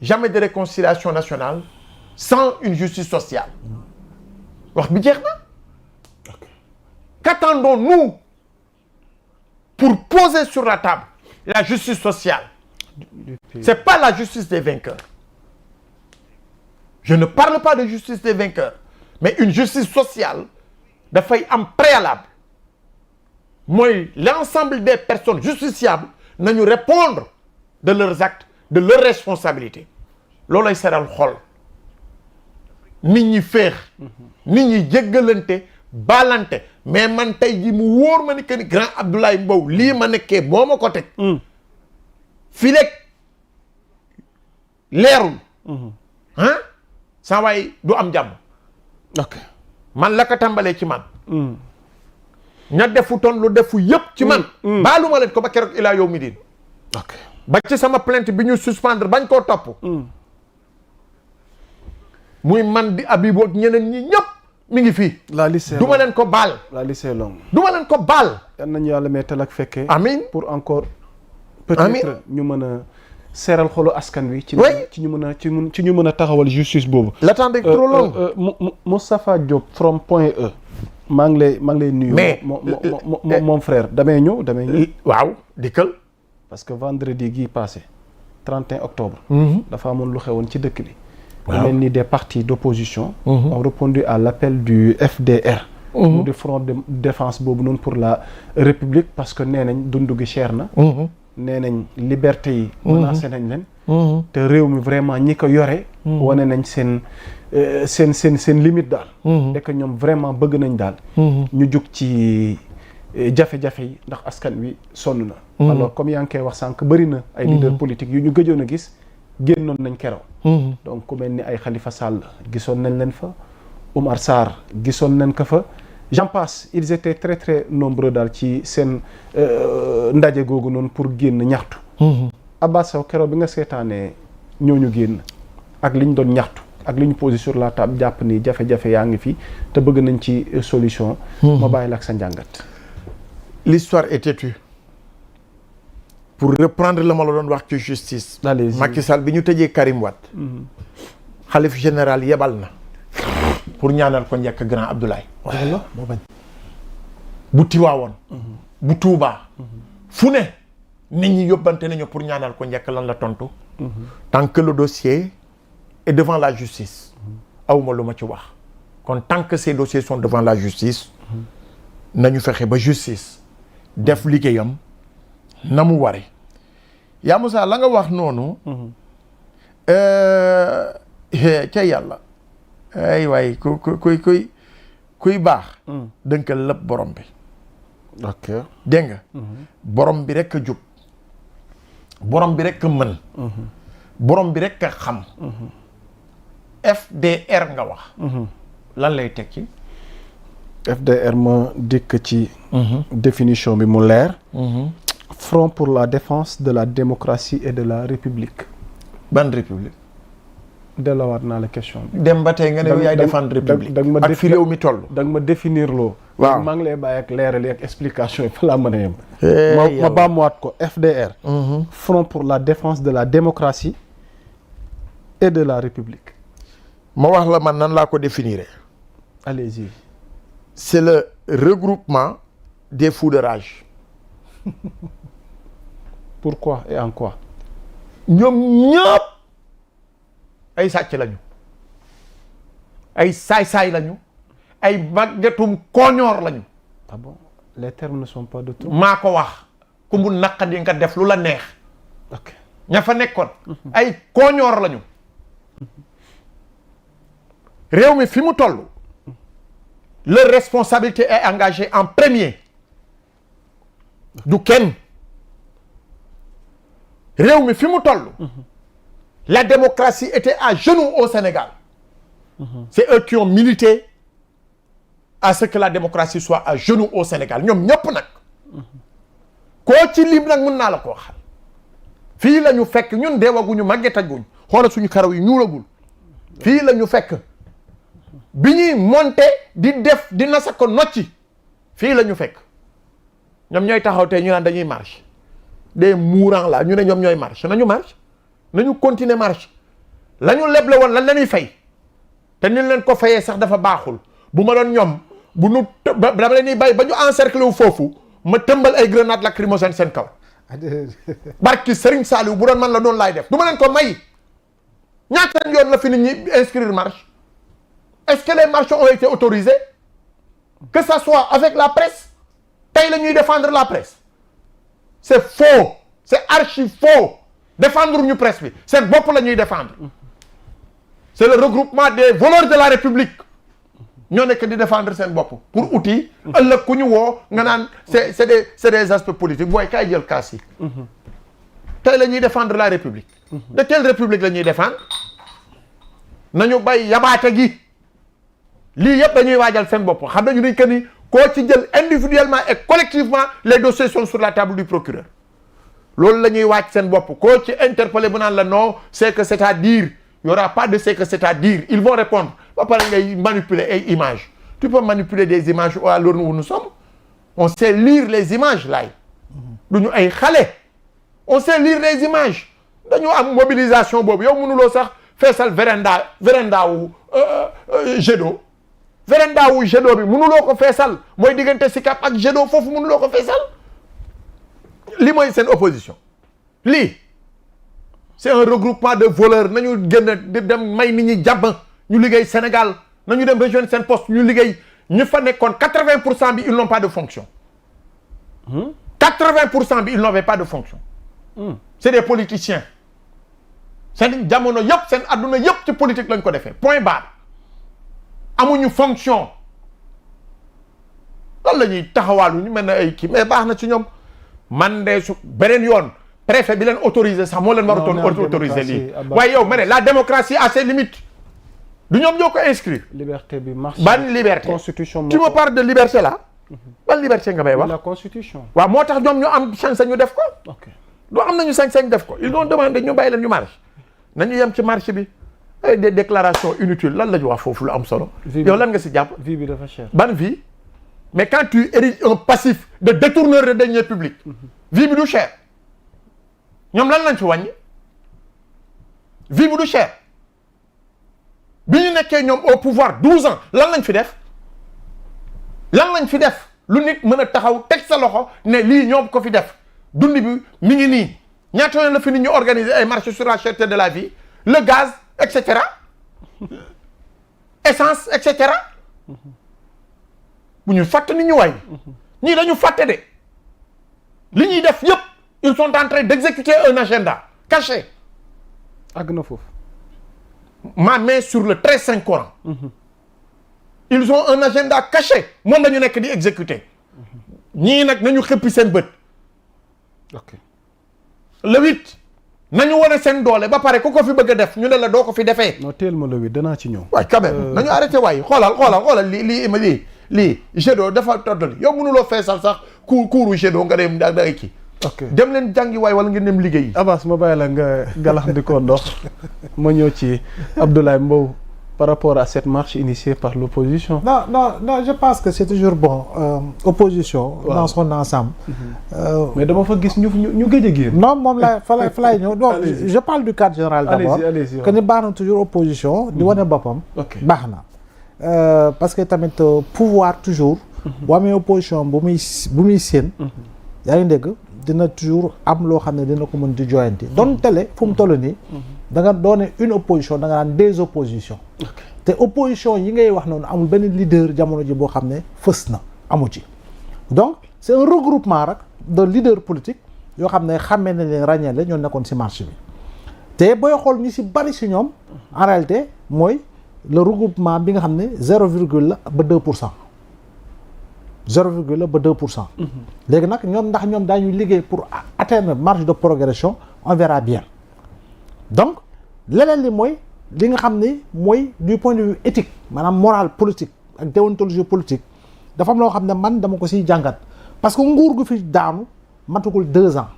jamais de réconciliation nationale sans une justice sociale wax bi jeex na. Qu'attendons-nous pour poser sur la table la justice sociale? C'est pas la justice des vainqueurs. Je ne parle pas de justice des vainqueurs, mais une justice sociale dafay am préalable mooy l'ensemble des personnes justiciables nañu répondre de leurs actes, de leurs responsabilités. loolay seral xol nit ñi féex nit ñi jéggalante baalante mais man tey ji mu wóor ma ni que ni grand Abdoulaye Mbow lii ma nekkee moo ma ko teg fii rek leerul ah saa waay du am jàmm. ok man la ko tàmbalee ci man ña defutoon lu defu yëpp ci man baalu ma leen ko ba keroog ilaa yow mi diin ok ba ci sama plainte bi ñu suspendre bañ koo topp muy man di Habibou ak ñeneen ñi ñëpp mi ngi fii la liste du ma leen ko baal la liste est longue. du ma leen ko baal yal nañu yàlla mettal ak fekkee. amiin pour encore peut-être ñu mën a seeral xolu askan wi. ci ñu mën a ci ñu mën a taxawal justice boobu. l'attente est trop longue. Moustapha Diop from Point E. maa ngi lay nuyu. mais mon frère damay ñëw. waaw dikkal. parce que vendredi gii passé 31 octobre. dafa amoon lu xewoon ci dëkk bi. waaw mel ni des partis d'opposition. ont répondu à l'appel du FDR. mu di front de défense boobu noonu pour la République parce que nee nañ dund gi cher na. nee nañ liberté yi. menacé nañ leen. te réew mi vraiment ñi ko yore. wane nañ seen limite daal. et que ñoom vraiment bëgg nañ daal. ñu jug ci jafe-jafe yi ndax askan wi sonn na. alors comme yaa ngi koy wax sànq bëri na ay leaders politiques yu ñu gëjoon a gis génnoon nañ keroog. donc ku mel ni ay Khalifa Sall gisoon nañ leen fa. Oumar Sarr gisoon nañ ko fa. j'en passe ils étaient très très nombreux daal ci seen ndaje googu noonu pour génn ñaxtu. Abbas Sow keroog bi nga seetaanee ñooñu génn ak li ñu doon ñaxtu ak li ñu posé sur la table jàpp ni jafe-jafe yaa ngi fi te bëgg nañ ci solution. ma bàyyi la ak sa njàngat. l'histoire est têtue. pour reprendre la ma la doon wax ci justice. allez-y Macky Sall bi ñu tëjee Karim Wade. xalif général yebal na. pour ñaanal ko njëkk grand Abdoulaye. walla moo bañ. bu Tiwaawoon. bu Tuubaa. fu ne nit ñi yóbbante nañu pour ñaanal ko njëkk lan la tontu. tant que le dossier est devant la justice. awma lu ma ci wax. kon tant que ces dossiers sont devant la justice. nañu fexe ba justice. def liggéeyam na mu ware. yaa Moussa la nga wax noonu. ca yàlla. ay waay kuy baax. dënkal lépp borom bi. ok dégg nga. borom bi rek a jub. borom bi rek a mën. borom bi rek a xam. FDR nga wax. lan lay tekki. FDR ma dikk ci. définition bi mu leer. Front pour la défense de la démocratie et de la République. ban république. delluwaat naa la question bi. dem ba tey nga ne yaay défendre république. ak fi réew mi toll. da nga ma définir loo. waaw maa ngi lay bàyyi ak leeral yi ak explication yi fa laa mën a yem. ma baamuwaat ko FDR. Front pour la défense de la démocratie et de la République. ma wax la man nan laa ko définir. allez-y. c'est le regroupement des fous de rage. Pourquoi et en quoi. ñoom ñëpp ay sàcc lañu. ay saay-saay lañu. ay màggetum koñoor lañu. ah bon les termes ne sont pas de trop. maa ko wax ku mu naqadi nga def lu la neex. ok ña fa nekkoon. ay koñoor lañu. réew mi fi mu toll. leur responsabilité est engagée en premier. du kenn. réew mi fi mu toll. la démocratie était à genoux au Sénégal. c'est eux qui ont milité à ce que la démocratie soit à genoux au Sénégal ñoom ñëpp nag. koo ci lim nag mën naa la ko waxal. fii la ñu fekk ñun deewaguñu màggetaguñ xoolal suñu karaw yi ñuulagul. fii la ñu fekk bi ñuy monter di def di nasa ko nocci fii la ñu fekk ñoom ñooy taxaw tey ñu naan dañuy marche des mourants là ñu ne ñoom ñooy marche nañu continuer marche la ñu leble woon lan la ñuy fay te ni leen ko fayee sax dafa baaxul bu ma doon ñoom bu nu dama leen di bay ba ñu encercler wu foofu ma tëmbal ay grenades lacrymogènes seen kaw barki Serigne Saliou bu doon man la doon laay def du ma leen ko may ñaata yoon la fi nit ñi inscrire marche est-ce que les marches ont été autorisées que ça soit avec la presse tey la ñuy défendre la presse c'est faux c'est archi faux défendre ñu presse bi seen bopp la ñuy défendre c'est le regroupement des voleurs de la République ñoo nekk di défendre seen bopp pour outil ëllëg ku ñu woo nga naan c'est des aspects politiques booy kaay jël kaas yi tey la ñuy défendre la République de quelle République la ñuy défendre nañu bay yabaate gi lii yëpp dañuy waajal seen bopp xam nañu dañ que ni koo ci jël individuellement et collectivement les dossiers sont sur la table du procureur loolu la ñuy waaj seen bopp koo ci interpellé bu naan la non c'est que c'est-à-dire il y aura pas de c'est que c'est-à-dire ils vont répondre ba pare ngay manipuler ay images tu peux manipuler des images à l'heure où nous sommes on sait lire les images laay duñu ay xale on sait lire les images dañu am mobilisation boobu yow mënuloo sax feesal véranda wu jet d'eau véranda wu jet d'eau bi mënuloo ko feesal mooy diggante Sicap ak jet d'eau foofu mënuloo ko feesal li mooy seen opposition lii c'est un regroupement de voleurs nañu génn di dem may nit ñi jàmm ñu liggéey Sénégal nañu dem rejoindre seen poste ñu liggéey ñu fa nekkoon 80% bi ils n'ont pas de fonction 80% bi ils n'avaient pas de fonction c'est des politiciens seen jamono yëpp seen adduna yëpp ci politique lañ ko defee point barre amuñu fonction lan la ñuy taxawaalu ñu mel ne ay kii mais baax na ci ñoom man de su beneen yoon préfet bi leen autorisé sax moo leen warutoon autorisé lii waaye yow ma ne la démocratie a ses limites du ñoom ñoo ko inscrire liberté bi marche ban liberté constitution tu me parles de liberté là ban liberté nga may wax la constitution waaw moo tax ñoom ñu am sañ-sañ ñu def ko ok doo am nañu sañ-sañ def ko ils ont demandé ñu bàyyi leen ñu marche nañu yem ci marche bi ay des déclarations inutiles lan la ñu wax foofu lu am solo yow lan nga si jàpp vie bi dafa cher ban vie mais quand tu ériges un passif de détourneur de deniers publics vie bi du cher ñoom lan lañ fi wàññi vie bi du cher bi ñu nekkee ñoom au pouvoir 12 ans lan lañ fi def lu nit mën a taxaw teg sa loxo ne lii ñoom ko fi def dund bi mi ngi nii ñaata yoon la fi nit ñu organiser ay marches sur la cherté de la vie le gaz et cetera essence et cetera bu ñu fàtte nit ñu waay ñii dañu fàtte de li ñuy def yëpp ils sont en train d'exécuter un agenda caché àgg na foofu ma main sur le très saint Coran ils ont un agenda caché moom lañu nekk di exécuter ñii nag nañu xëppi seen bët ok le 8 nañu wane seen doole ba pare ku ko fi bëgg a def ñu ne la doo ko fi defee non teel ma le 8 danaa ci ñëw waaye quand même nañu arrêté waaye xoolal lii jet d'eau dafa toddali yow mënuloo feesal sax kuuru jet d'eau nga dem da ngay kii ok dem leen jàngi waay wala ngeen dem liggéeyi Abass ma bàyyi la nga galax di ko ndox ma ñëw ci Abdoulaye Mbow par rapport à cette marche initiée par l'opposition. Non, je pense que c'est toujours bon opposition dans son ensemble. Mais dama fa gis ñu gëj a génn. Non moom la fa lay ñëw donc je parle du cadre général d'abord. Allez-y. Que ni baax na toujours opposition di wane boppam. baax na parce que tamit pouvoir toujours. boo amee opposition bu muy séen. yaa ngi dégg dina toujours am loo xam ne dina ko mën di joyanti doon tele fu mu toll nii. da nga doone une opposition da nga naan des oppositions. te opposition yi ngay wax noonu amul benn leader jamono ji boo xam ne fës na amu ci. donc c'est un regroupement rek de leaders politiques yoo xam ne xàmmee na leen ràññee la ñoo nekkoon ci marché bi te booy xool ñu ci bari ci ñoom en réalité mooy le regroupement bi nga xam ne 0,2%. 0,2%. léegi nag ñoom ndax ñoom daañu liggéey pour atteindre marge de progression on verra bien donc leneen li mooy li nga xam ne mooy du point de vue éthique maanaam morale politique ak déontologie politique dafa am loo xam ne man dama ko siy jàngat parce que nguur gu fi daanu matugul 2 ans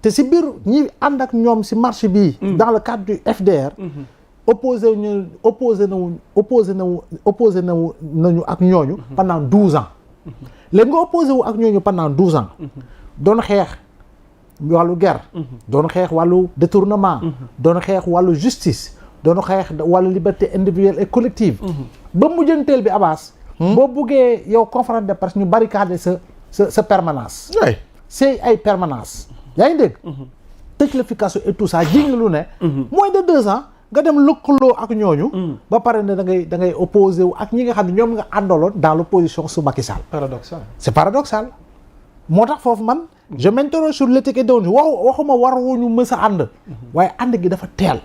te si biir ñi ànd ak ñoom si marché bii. dans le cadre du FDR. opposé nañu ak ñooñu. pendant 12 ans. léegi nga opposé wu ak ñooñu pendant 12 ans. doon xeex wàllu guerre. doon xeex wàllu détournement. doon xeex wàllu justice. doon xeex wàllu liberté individuelle et collective. ba mujjanteel bi Abbas. boo buggee yow conférence de presse ñu barricade sa permanence. oui c'est ay permanence yaa ngi dégg. tëj la fi kaso et tout ça jiñ la lu ne. moins de 2 ans nga dem lëkkaloo ak ñooñu. ba pare ne da ngay opposé wu ak ñi nga xam ne ñoom nga àndaloon dans l'opposition su Macky Sall. paradoxal. c'est paradoxal moo tax foofu man. je m'interroge sur l'éthique et déontologie waxuma war wuñu mës a ànd. waaye ànd gi dafa teel.